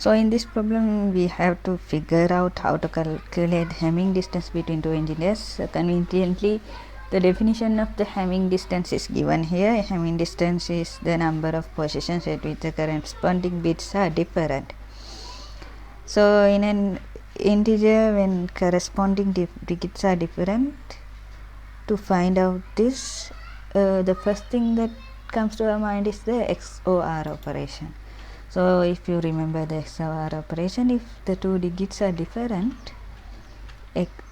So in this problem we have to figure out how to calculate Hamming distance between two engineers. So conveniently the definition of the Hamming distance is given here. Hamming distance is the number of positions at which the corresponding bits are different. So in an integer, when corresponding digits are different, to find out this, the first thing that comes to our mind is the XOR operation. So if you remember the XOR operation, if the two digits are different,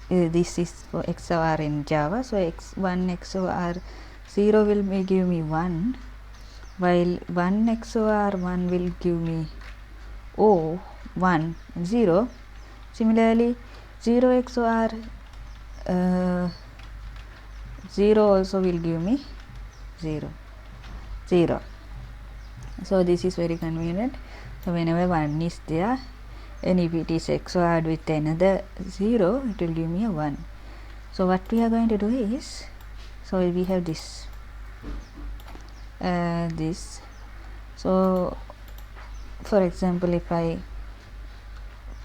this is for XOR in Java. So x1 XOR 0 will give me 1, while 1 XOR 1 will give me 1 0. Similarly 0 XOR 0 also will give me 0. So this is very convenient. So whenever 1 is there, and if it is XORed with another 0, it will give me a 1. So what we are going to do is, so we have this so for example, if I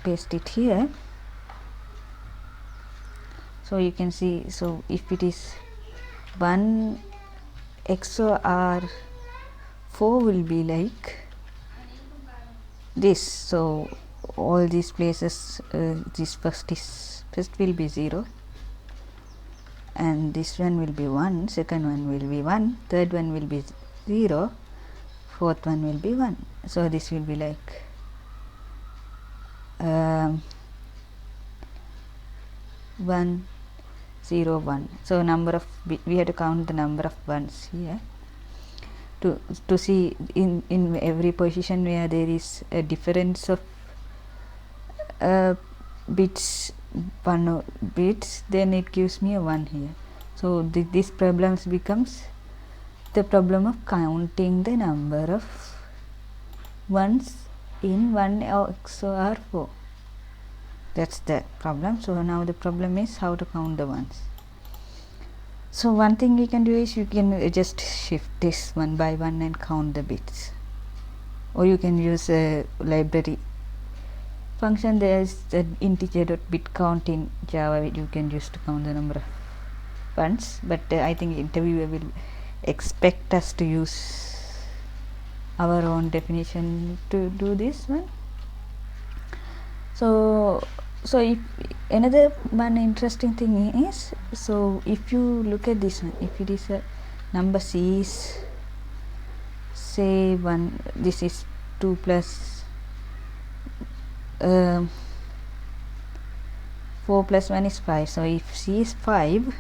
paste it here, so you can see, so if it is 1 XOR 4 will be like this. So all these places, this first will be 0, and this one will be 1, second one will be 1, third one will be 0, fourth one will be 1. So this will be like 1 0 1. So number of we have to count the number of ones here to see in every position where there is a difference of bits, then it gives me a 1 here. So this problem becomes the problem of counting the number of ones in 1 XOR 4. That's the problem. So now the problem is how to count the ones. So one thing you can do is you can just shift this one by one and count the bits, or you can use a library function. There is the integer.bit count in Java. You can use to count the number of ones, but I think interviewer will expect us to use our own definition to do this one. So if another one interesting thing is, so if you look at this one, if it is a number C is say 1, this is 2 plus 4 plus 1 is 5. So if C is 5,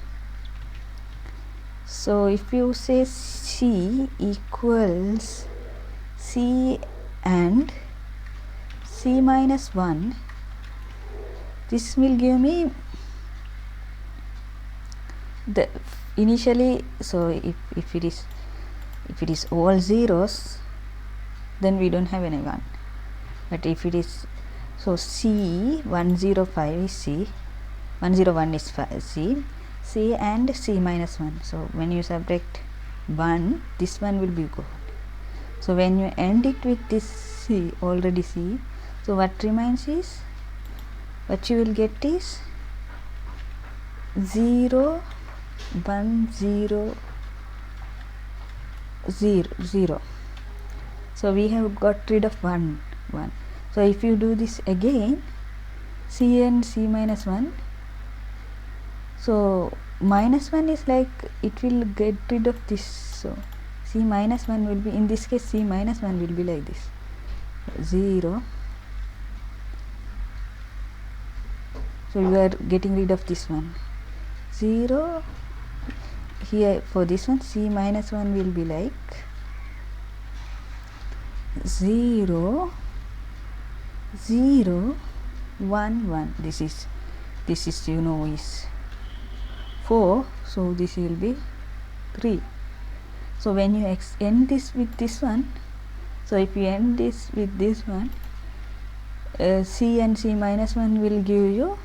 so if you say C equals C and C minus 1, this will give me the initially. So if it is all zeros, then we don't have any 1. But if it is, so C 105 is C, 101 is C and C minus 1. So when you subtract 1, this one will be gone. So when you end it with this C, already C, so what remains is, what you will get is 0 1 0 0 0. So we have got rid of 1 1. So if you do this again, C and C minus 1, so minus 1 is like it will get rid of this. So C minus 1 will be, in this case C minus 1 will be like this, 0. So you are getting rid of this one, 0. Here for this one, C minus 1 will be like 0 0 1 1. This is you know is 4. So this will be 3. So when you end this with this one, so if you end this with this one, C and C minus 1 will give you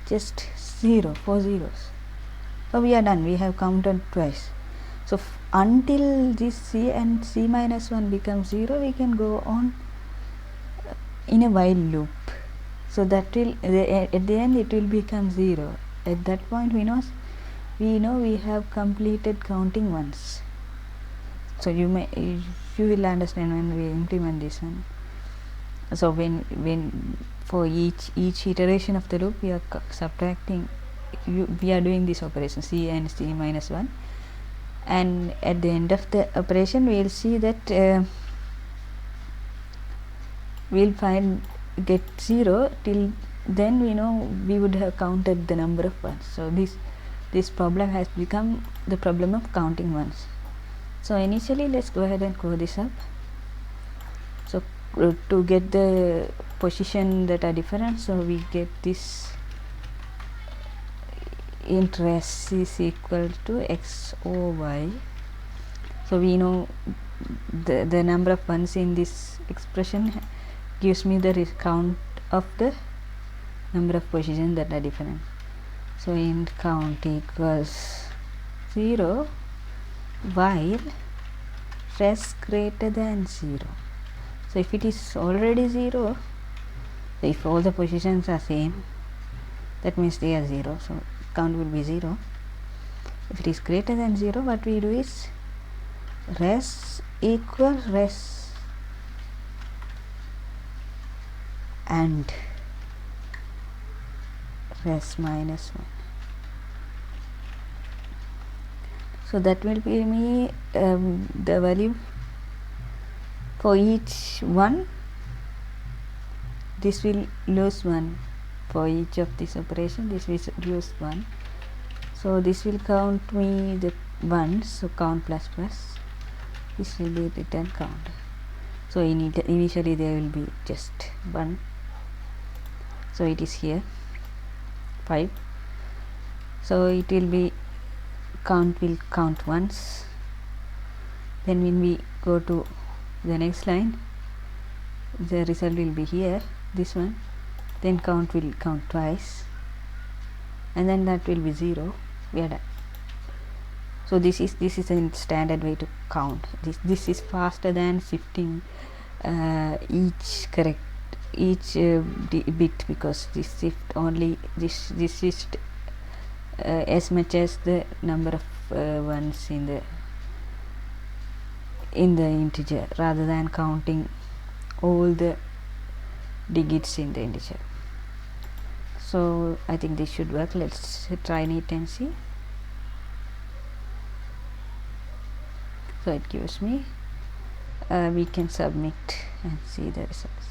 just 0, 4 zeros. So we are done. We have counted twice. So until this C and C minus 1 becomes 0, we can go on in a while loop. So that will at the end it will become 0. At that point we know we have completed counting once. So you will understand when we implement this one. So when for each iteration of the loop we are subtracting, we are doing this operation c and c minus 1, and at the end of the operation we will see that we'll get 0. Till then we would have counted the number of ones. So this problem has become the problem of counting ones. So initially let's go ahead and code this up. So to get the position that are different, so we get this int res is equal to x or y. So we know the number of ones in this expression gives me the count of the number of positions that are different. So int count equals 0 while res greater than 0. So if it is already 0, so if all the positions are same, that means they are 0, so count will be 0. If it is greater than 0, what we do is res equals res and res minus 1. So that will give me the value for each one. This will lose 1 for each of this operation. This will lose 1. So this will count me the 1. So count plus plus. This will be return count. So initially there will be just 1. So it is here 5. So it will be will count once. Then when we go to the next line, the result will be here, this one. Then count will count twice, and then that will be 0. We are done. So this is a standard way to count. This is faster than shifting each bit, because this shift only this shift as much as the number of ones in the integer, rather than counting all the digits in the integer. So I think this should work. Let's try it and see. So it gives me, we can submit and see the results.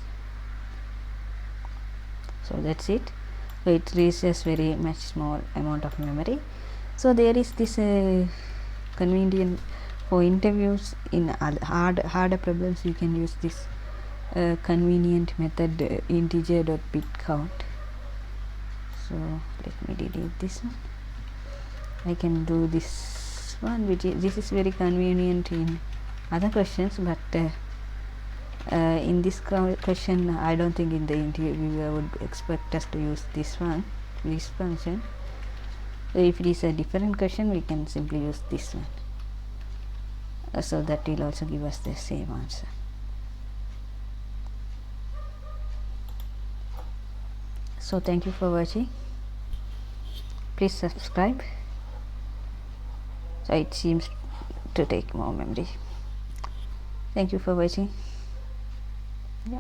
So that's it. So it reaches very much small amount of memory. So there is this convenient for interviews. In harder problems you can use this convenient method integer.bit count. So let me delete this one. I can do this one, this is very convenient in other questions, but in this question I don't think in the interviewer would expect us to use this function. So if it is a different question, we can simply use this one. So that will also give us the same answer. So thank you for watching. Please subscribe. So it seems to take more memory. Thank you for watching. Yeah.